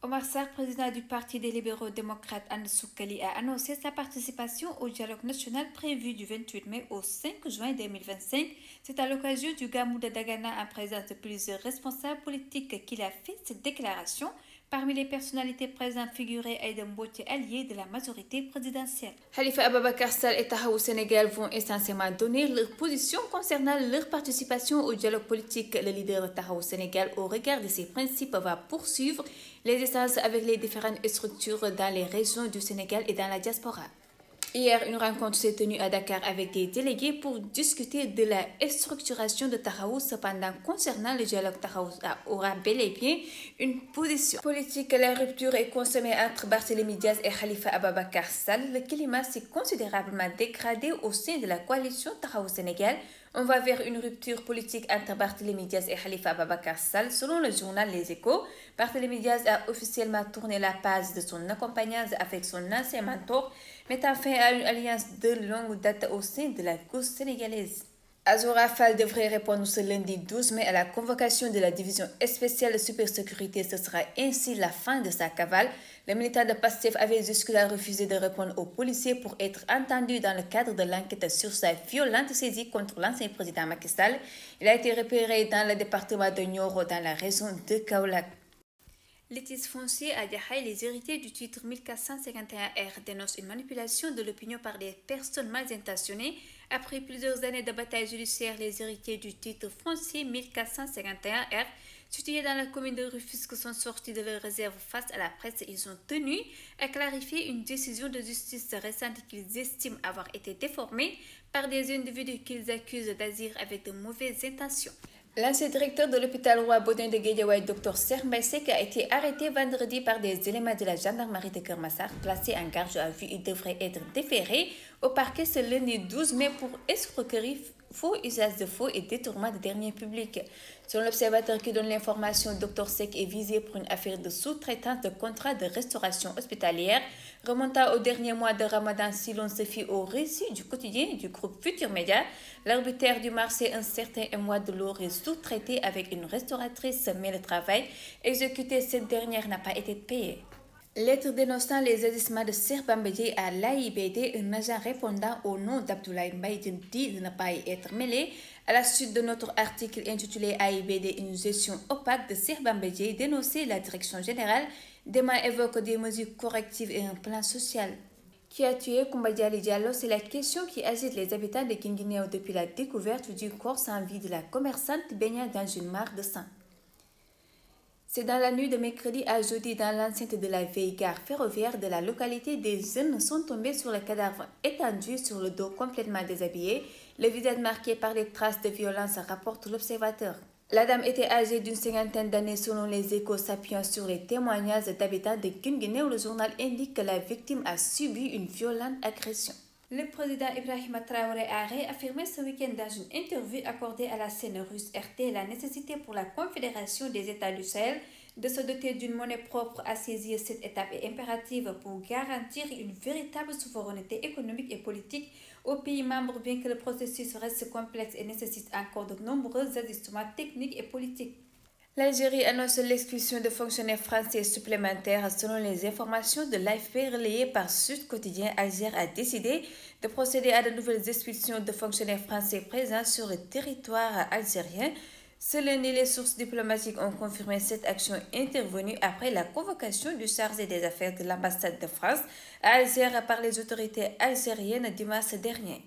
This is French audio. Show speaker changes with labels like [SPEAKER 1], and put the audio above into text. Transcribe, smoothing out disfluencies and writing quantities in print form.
[SPEAKER 1] Omar Sarr, président du Parti des libéraux démocrates And Sukkali, a annoncé sa participation au dialogue national prévu du 28 mai au 5 juin 2025. C'est à l'occasion du Gamou de Dagana en présence de plusieurs responsables politiques qu'il a fait cette déclaration. Parmi les personnalités présentes figuraient Aïda Mbouti, allié de la majorité présidentielle. Khalifa Ababakar Sall et Tahaou Sénégal vont essentiellement donner leur position concernant leur participation au dialogue politique. Le leader de Tahaou Sénégal, au regard de ses principes, va poursuivre les échanges avec les différentes structures dans les régions du Sénégal et dans la diaspora. Hier, une rencontre s'est tenue à Dakar avec des délégués pour discuter de la structuration de Tahaou. Cependant, concernant le dialogue, Tahaou aura bel et bien une position politique. La rupture est consommée entre Barthélémy Diaz et Khalifa Ababakar Sall. Le climat s'est considérablement dégradé au sein de la coalition Tahaou Sénégal. On va vers une rupture politique entre Barthélémy Diaz et Khalifa Ababakar Sall. Selon le journal Les Échos, Barthélémy Diaz a officiellement tourné la page de son accompagnance avec son ancien mentor, mettant fin à une alliance de longue date au sein de la gauche sénégalaise. Azoura Fall devrait répondre ce lundi 12 mai à la convocation de la division spéciale de supersécurité. Ce sera ainsi la fin de sa cavale. Le militant de PASTEF avait jusque-là refusé de répondre aux policiers pour être entendu dans le cadre de l'enquête sur sa violente saisie contre l'ancien président Macky Sall. Il a été repéré dans le département de Nioro, dans la région de Kaolack. Litige foncier à Yahaï, les héritiers du titre 1451R dénoncent une manipulation de l'opinion par des personnes mal intentionnées. Après plusieurs années de bataille judiciaire, les héritiers du titre foncier 1451R, situé dans la commune de Rufisque, sont sortis de leur réserve face à la presse. Ils ont tenu à clarifier une décision de justice récente qu'ils estiment avoir été déformée par des individus qu'ils accusent d'agir avec de mauvaises intentions. L'ancien directeur de l'hôpital Roi Baudouin de Guédiawaye, Dr Serre Mbaye Seck, a été arrêté vendredi par des éléments de la gendarmerie de Keur Massar. Placé en garde à vue, il devrait être déféré au parquet ce lundi 12 mai pour escroquerie, faux usage de faux et détournement de deniers publics. Selon l'observateur qui donne l'information, Dr Seck est visé pour une affaire de sous-traitance de contrat de restauration hospitalière remontant au dernier mois de Ramadan. Si l'on se fie au récit du quotidien du groupe Futur Média, l'arbitraire du marché, un certain mois de l'eau, est sous-traité avec une restauratrice, mais le travail exécuté cette dernière n'a pas été payé. Lettre dénonçant les agissements de Serre Bambadji à l'AIBD, un agent répondant au nom d'Abdoulaye Mbaye dit de ne pas y être mêlé. À la suite de notre article intitulé AIBD, une gestion opaque de Serre Bambadji, dénoncé la direction générale, demain évoque des mesures correctives et un plan social. Qui a tué Koumba Diallo? C'est la question qui agite les habitants de Guinguinéo depuis la découverte du corps sans vie de la commerçante baignant dans une mare de sang. C'est dans la nuit de mercredi à jeudi, dans l'enceinte de la vieille gare ferroviaire de la localité, des jeunes sont tombés sur le cadavre étendu sur le dos complètement déshabillé, le visage marqué par des traces de violence, rapporte l'observateur. La dame était âgée d'une cinquantaine d'années selon les Échos, s'appuyant sur les témoignages d'habitants de Guinguinéo. Le journal indique que la victime a subi une violente agression. Le président Ibrahima Traoré a réaffirmé ce week-end dans une interview accordée à la scène russe RT la nécessité pour la Confédération des États du Sahel de se doter d'une monnaie propre. À saisir cette étape est impérative pour garantir une véritable souveraineté économique et politique aux pays membres, bien que le processus reste complexe et nécessite encore de nombreux ajustements techniques et politiques. L'Algérie annonce l'expulsion de fonctionnaires français supplémentaires. Selon les informations de l'AFP relayées par Sud Quotidien, Alger a décidé de procéder à de nouvelles expulsions de fonctionnaires français présents sur le territoire algérien. Ce lundi, les sources diplomatiques ont confirmé cette action intervenue après la convocation du chargé des affaires de l'ambassade de France à Alger par les autorités algériennes dimanche dernier.